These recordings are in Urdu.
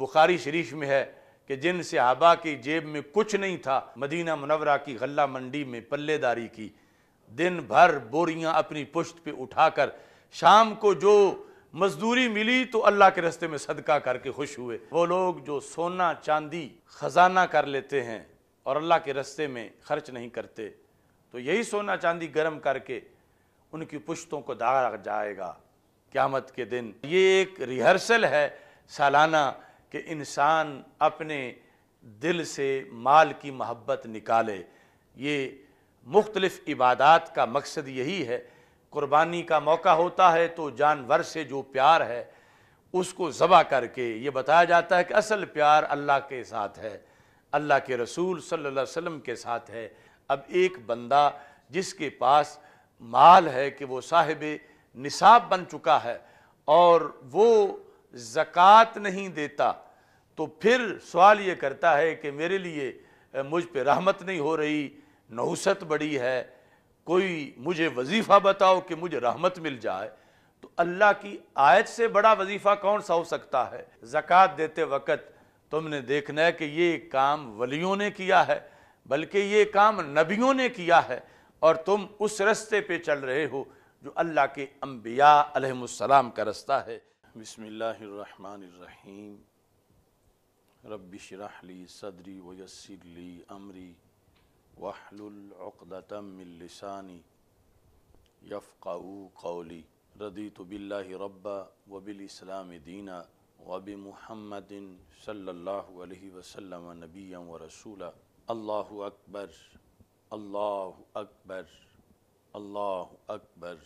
بخاری شریف میں ہے کہ جن صحابہ کی جیب میں کچھ نہیں تھا، مدینہ منورہ کی غلہ منڈی میں پلے داری کی، دن بھر بوریاں اپنی پشت پہ اٹھا کر شام کو جو مزدوری ملی تو اللہ کے راستے میں صدقہ کر کے خوش ہوئے۔ وہ لوگ جو سونا چاندی خزانہ کر لیتے ہیں اور اللہ کے راستے میں خرچ نہیں کرتے، تو یہی سونا چاندی گرم کر کے ان کی پشتوں کو داغا جائے گا قیامت کے دن۔ یہ ایک ریہرسل ہے سالانہ کہ انسان اپنے دل سے مال کی محبت نکالے۔ یہ مختلف عبادات کا مقصد یہی ہے۔ قربانی کا موقع ہوتا ہے تو جانور سے جو پیار ہے اس کو ذبح کر کے یہ بتایا جاتا ہے کہ اصل پیار اللہ کے ساتھ ہے، اللہ کے رسول صلی اللہ علیہ وسلم کے ساتھ ہے۔ اب ایک بندہ جس کے پاس مال ہے کہ وہ صاحب نصاب بن چکا ہے اور وہ زکوٰۃ نہیں دیتا، تو پھر سوال یہ کرتا ہے کہ میرے لیے مجھ پہ رحمت نہیں ہو رہی، نحوست بڑی ہے، کوئی مجھے وظیفہ بتاؤ کہ مجھے رحمت مل جائے۔ تو اللہ کی آیت سے بڑا وظیفہ کون سا ہو سکتا ہے؟ زکوٰۃ دیتے وقت تم نے دیکھنا ہے کہ یہ کام ولیوں نے کیا ہے، بلکہ یہ کام نبیوں نے کیا ہے، اور تم اس رستے پہ چل رہے ہو جو اللہ کے انبیاء علیہم السلام کا رستہ ہے۔ بسم اللہ الرحمن الرحیم۔ رب اشرح لی صدری ویسر لی امری واحلل عقدۃ من لسانی یفقہوا قولی۔ رضیت باللہ ربا وبالاسلام دینا وبمحمد صلی اللہ علیہ وسلم نبیا ورسولا۔ اللہ اکبر، اللہ اکبر، اللہ اکبر،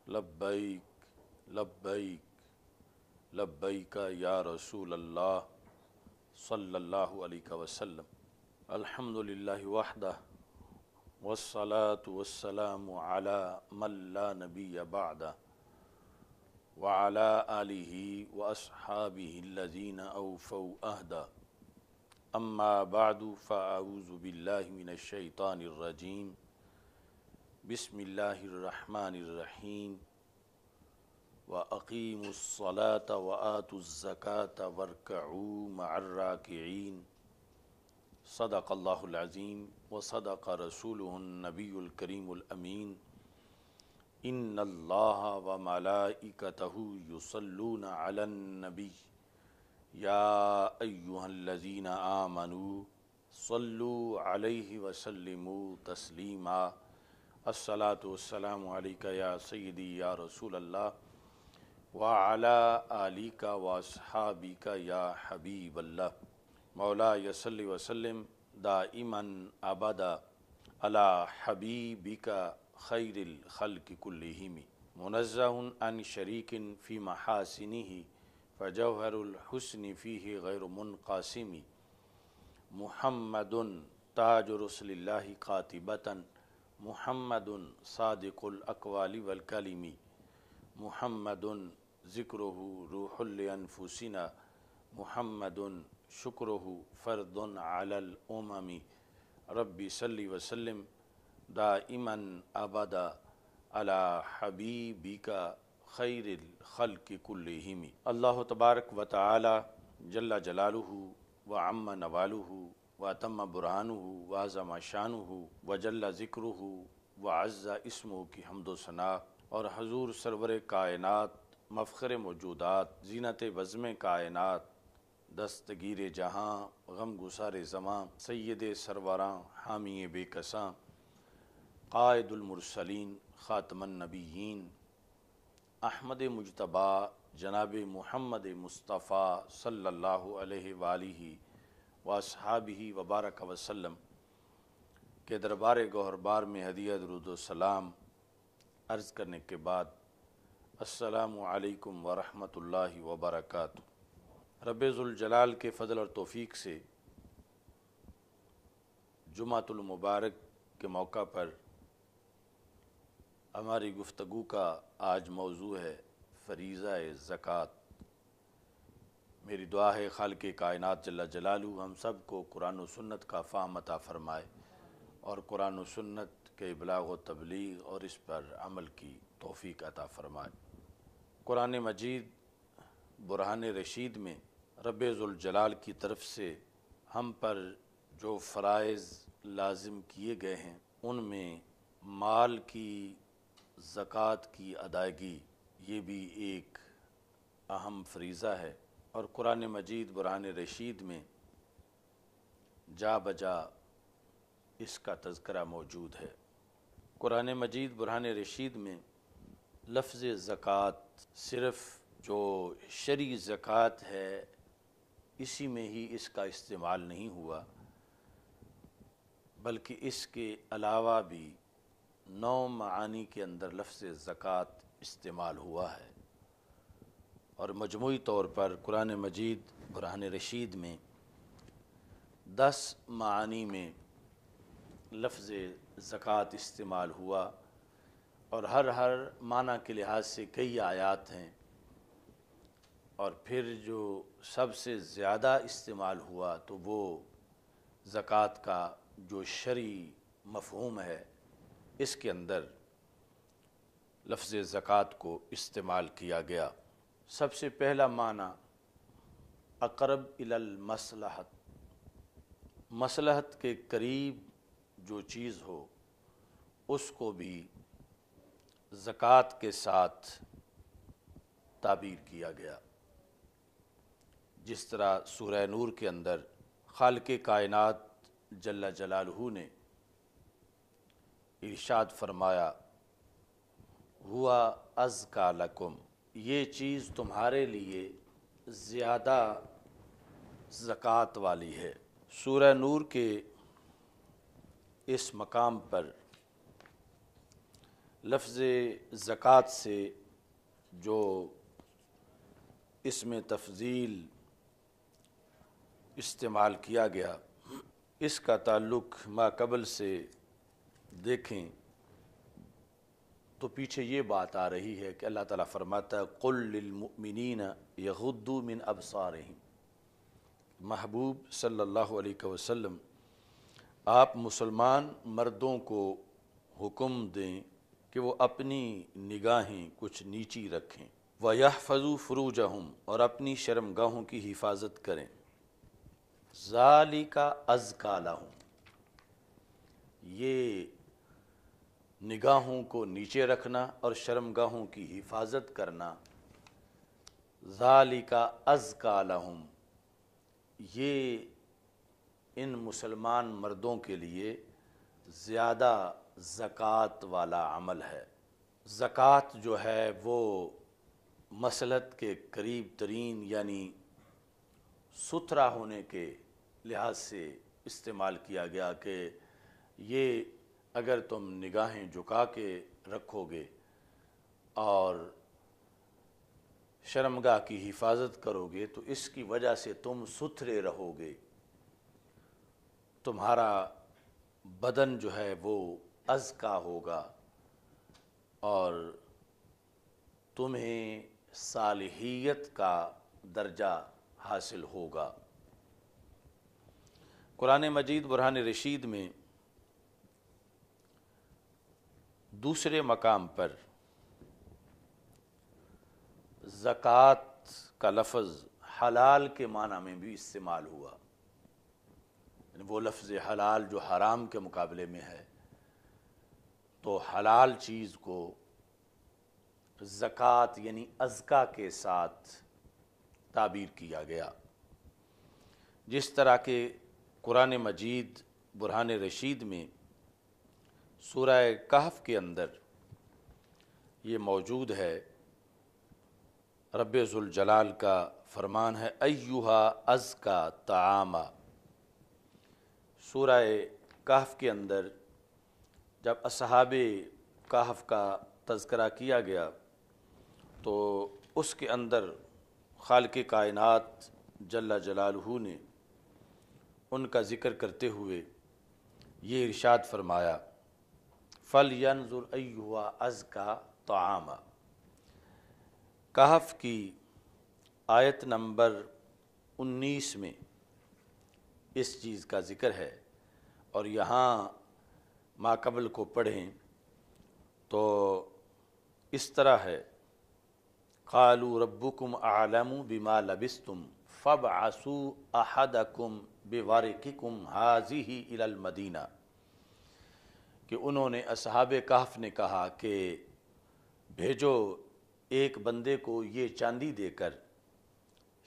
لبیک لبیک لبیک یا رسول اللہ صلی اللہ علیہ وسلم۔ الحمدللہ وحدہ والصلاة والسلام علی من لا نبی بعدہ وعلی آلہ واصحابہ الذین اوفوا عہدہ۔ اما بعد فاعوذ باللہ من الشیطان الرجیم۔ بسم اللہ الرحمن الرحیم۔ وَأَقِيمُوا الصَّلَاةَ وَآتُوا الزَّكَاةَ وَارْكَعُوا مَعَ الرَّاكِعِينَ۔ صدق اللہ العظیم وصدق رسولہ النبی الکریم الامین۔ ان اللہ وملائکتہ یصلون علی النبی یا ایہا الذین آمنوا صلوا علیہ وسلموا تسلیما۔ الصلاۃ والسلام علیک یا سیدی یا رسول اللہ وعلی آلک واصحابک یا حبیب اللہ۔ مولاي صل وسلم دائما ابدا علی حبیبک خیر الخلق کلہم۔ منزہ عن شریک فی محاسنہ فجوہر الحسن فیہ غیر منقاسم۔ محمد تاج رسل اللہ قاطبۃ، محمد صادق الاقوال والکلم، محمد ذکرہ روح لانفسنا، محمد شکرہ فرد علی الامم۔ رب صلی وسلم دائما ابدا علی حبیبک خیر الخلق کلہم۔ اللہ تبارک و تعالی جل جلالہ وعم نوالہ واتم برہانہ وعظم شانہ وجل ذکرہ وعز اسمہ کی حمد و ثناء، اور حضور سرور کائنات، مفخر موجودات، زینت بزم کائنات، دستگیر جہاں، غم گسار زماں، سید سروراں، حامی بے کساں، قائد المرسلین، خاتم النبیین، احمد مجتبیٰ جناب محمد مصطفیٰ صلی اللہ علیہ وآلہ واصحابہ وبارک وسلم کے دربار گوہربار میں ہدیہ درود و سلام عرض کرنے کے بعد السلام علیکم ورحمۃ اللہ وبرکاتہ۔ رب ذوالجلال کے فضل اور توفیق سے جمعۃ المبارک کے موقع پر ہماری گفتگو کا آج موضوع ہے فریضہ زکوٰۃ۔ میری دعا ہے خالق کائنات جل جلالہ ہم سب کو قرآن و سنت کا فہم عطا فرمائے اور قرآن و سنت کے ابلاغ و تبلیغ اور اس پر عمل کی توفیق عطا فرمائے۔ قرآن مجید برہان رشید میں رب ذوالجلال کی طرف سے ہم پر جو فرائض لازم کیے گئے ہیں ان میں مال کی زکوٰۃ کی ادائیگی یہ بھی ایک اہم فریضہ ہے، اور قرآن مجید برہان رشید میں جا بجا اس کا تذکرہ موجود ہے۔ قرآن مجید برہان رشید میں لفظ زکوٰۃ صرف جو شرعی زکوٰۃ ہے اسی میں ہی اس کا استعمال نہیں ہوا، بلکہ اس کے علاوہ بھی 9 معانی کے اندر لفظ زکوٰۃ استعمال ہوا ہے، اور مجموعی طور پر قرآن مجید برہان رشید میں 10 معانی میں لفظ زکوٰۃ استعمال ہوا، اور ہر معنی کے لحاظ سے کئی آیات ہیں، اور پھر جو سب سے زیادہ استعمال ہوا تو وہ زکوٰۃ کا جو شرعی مفہوم ہے اس کے اندر لفظ زکوٰۃ کو استعمال کیا گیا۔ سب سے پہلا معنی اقرب الی المصلحت، مصلحت کے قریب جو چیز ہو اس کو بھی زکوٰۃ کے ساتھ تعبیر کیا گیا، جس طرح سورہ نور کے اندر خالق کائنات جل جلالہ نے ارشاد فرمایا ہوا ازکیٰ لکم، یہ چیز تمہارے لیے زیادہ زکوٰۃ والی ہے۔ سورہ نور کے اس مقام پر لفظ زکوٰۃ سے جو اس میں تفضیل استعمال کیا گیا اس کا تعلق ما قبل سے دیکھیں تو پیچھے یہ بات آ رہی ہے کہ اللہ تعالیٰ فرماتا ہے قُل لِّلْمُؤْمِنِينَ يَغُضُّوا مِنْ أَبْصَارِهِمْ، محبوب صلی اللہ علیہ وسلم آپ مسلمان مردوں کو حکم دیں کہ وہ اپنی نگاہیں کچھ نیچی رکھیں، وَيَحْفَظُوا فُرُوجَهُمْ، اور اپنی شرمگاہوں کی حفاظت کریں، ذَلِكَ أَزْكَىٰ لَهُمْ، یہ نگاہوں کو نیچے رکھنا اور شرمگاہوں کی حفاظت کرنا، ذَلِكَ أَزْكَىٰ لَهُمْ، یہ ان مسلمان مردوں کے لیے زیادہ زکوٰۃ والا عمل ہے۔ زکوٰۃ جو ہے وہ مصلحت کے قریب ترین یعنی ستھرا ہونے کے لحاظ سے استعمال کیا گیا کہ یہ اگر تم نگاہیں جھکا کے رکھو گے اور شرمگاہ کی حفاظت کرو گے تو اس کی وجہ سے تم ستھرے رہو گے، تمہارا بدن جو ہے وہ ازکیٰ ہوگا اور تمہیں صالحیت کا درجہ حاصل ہوگا۔ قرآن مجید برہان رشید میں دوسرے مقام پر زکوٰۃ کا لفظ حلال کے معنی میں بھی استعمال ہوا، یعنی وہ لفظ حلال جو حرام کے مقابلے میں ہے، تو حلال چیز کو زکوٰۃ یعنی ازکیٰ کے ساتھ تعبیر کیا گیا، جس طرح کہ قرآن مجید برہان رشید میں سورہ کہف کے اندر یہ موجود ہے، رب ذوالجلال کا فرمان ہے ایھا ازکیٰ طعاما۔ سورہ کہف کے اندر جب اصحاب کہف کا تذکرہ کیا گیا تو اس کے اندر خالق کائنات جل جلالہ نے ان کا ذکر کرتے ہوئے یہ ارشاد فرمایا فَلْيَنْظُرْ أَيُّهَا أَزْكَىٰ طَعَامًا۔ کہف کی آیت نمبر 19 میں اس چیز کا ذکر ہے، اور یہاں ما قبل کو پڑھیں تو اس طرح ہے قالوا ربکم اعلم بما لبثتم فابعثوا احدکم بورقکم هذه الى المدینہ، کہ انہوں نے اصحاب کہف نے کہا کہ بھیجو ایک بندے کو یہ چاندی دے کر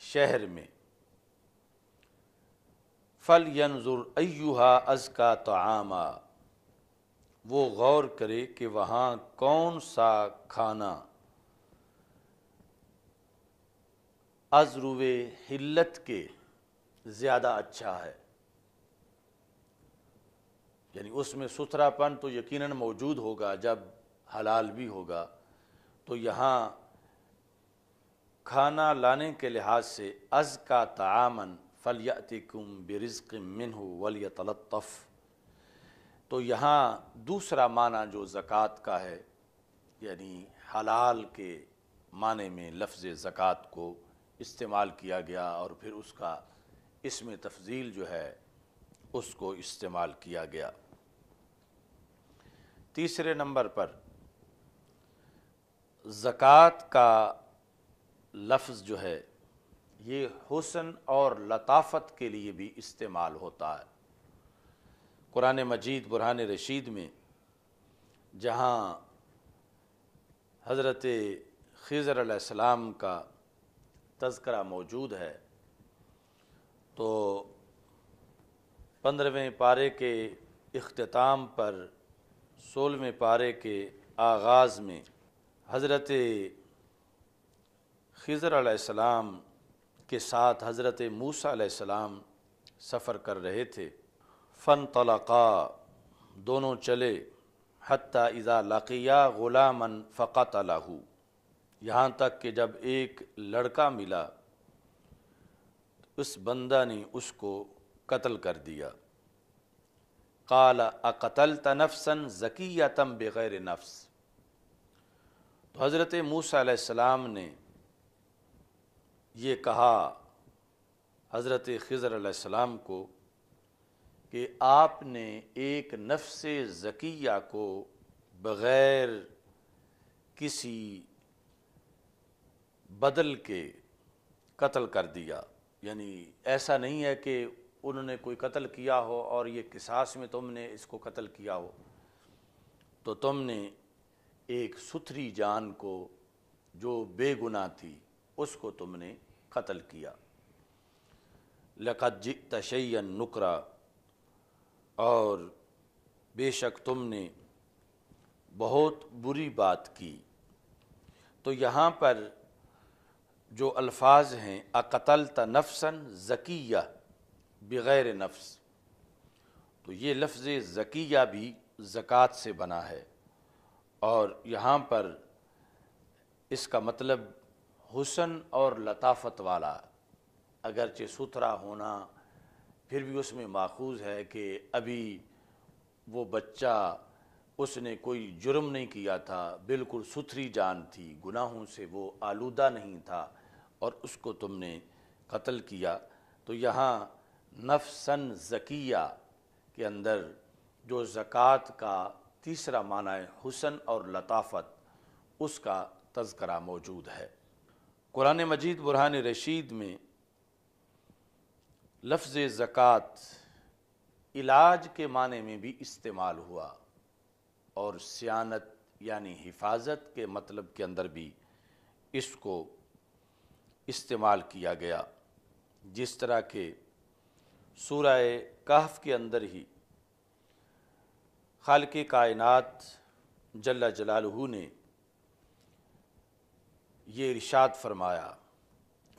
شہر میں، فَلْيَنْظُرْ أَيُّهَا أَزْكَىٰ طَعَامًا، وہ غور کرے کہ وہاں کون سا کھانا از روئے حلت کے زیادہ اچھا ہے، یعنی اس میں ستھرا پن تو یقیناً موجود ہوگا جب حلال بھی ہوگا، تو یہاں کھانا لانے کے لحاظ سے ازکا طعامن فلیأتکم برزق منہ ولیتلطف، تو یہاں دوسرا معنی جو زکوٰۃ کا ہے، یعنی حلال کے معنی میں لفظ زکوٰۃ کو استعمال کیا گیا، اور پھر اس کا اسم تفضیل جو ہے اس کو استعمال کیا گیا۔ تیسرے نمبر پر زکوٰۃ کا لفظ جو ہے یہ حسن اور لطافت کے لیے بھی استعمال ہوتا ہے۔ قرآن مجید برہان رشید میں جہاں حضرت خضر علیہ السلام کا تذکرہ موجود ہے، تو 15ویں پارے کے اختتام پر 16ویں پارے کے آغاز میں حضرت خضر علیہ السلام کے ساتھ حضرت موسیٰ علیہ السلام سفر کر رہے تھے، فانطلقا، دونوں چلے، حتیٰ اذا لقیا غلاما فقتلہ، یہاں تک کہ جب ایک لڑکا ملا اس بندہ نے اس کو قتل کر دیا۔ قال اقتلت نفسا زکیۃ بغیر نفس، تو حضرت موسیٰ علیہ السلام نے یہ کہا حضرت خضر علیہ السلام کو کہ آپ نے ایک نفس زکیہ کو بغیر کسی بدل کے قتل کر دیا، یعنی ایسا نہیں ہے کہ انہوں نے کوئی قتل کیا ہو اور یہ قصاص میں تم نے اس کو قتل کیا ہو، تو تم نے ایک ستھری جان کو جو بے گناہ تھی اس کو تم نے قتل کیا۔ لقد جئت شیئا نکرا، اور بے شک تم نے بہت بری بات کی۔ تو یہاں پر جو الفاظ ہیں اقتلت نفسا زکیہ بغیر نفس، تو یہ لفظ زکیہ بھی زکوٰۃ سے بنا ہے، اور یہاں پر اس کا مطلب حسن اور لطافت والا، اگرچہ ستھرا ہونا پھر بھی اس میں ماخوذ ہے کہ ابھی وہ بچہ اس نے کوئی جرم نہیں کیا تھا، بالکل ستھری جان تھی، گناہوں سے وہ آلودہ نہیں تھا، اور اس کو تم نے قتل کیا۔ تو یہاں نفساً زکیہ کے اندر جو زکوٰۃ کا تیسرا معنی ہے حسن اور لطافت، اس کا تذکرہ موجود ہے۔ قرآن مجید برہان رشید میں لفظ زکوٰۃ علاج کے معنی میں بھی استعمال ہوا، اور صیانت یعنی حفاظت کے مطلب کے اندر بھی اس کو استعمال کیا گیا، جس طرح کہ سورہ کہف کے اندر ہی خالق کائنات جل جلالہ نے یہ ارشاد فرمایا،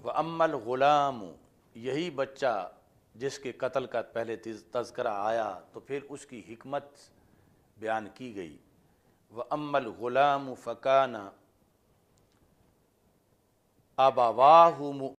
وَأَمَّا الْغُلَامُ، یہی بچہ جس کے قتل کا پہلے تذکرہ آیا تو پھر اس کی حکمت بیان کی گئی، وَأَمَّا الْغُلَامُ فَكَانَ أَبَوَاهُ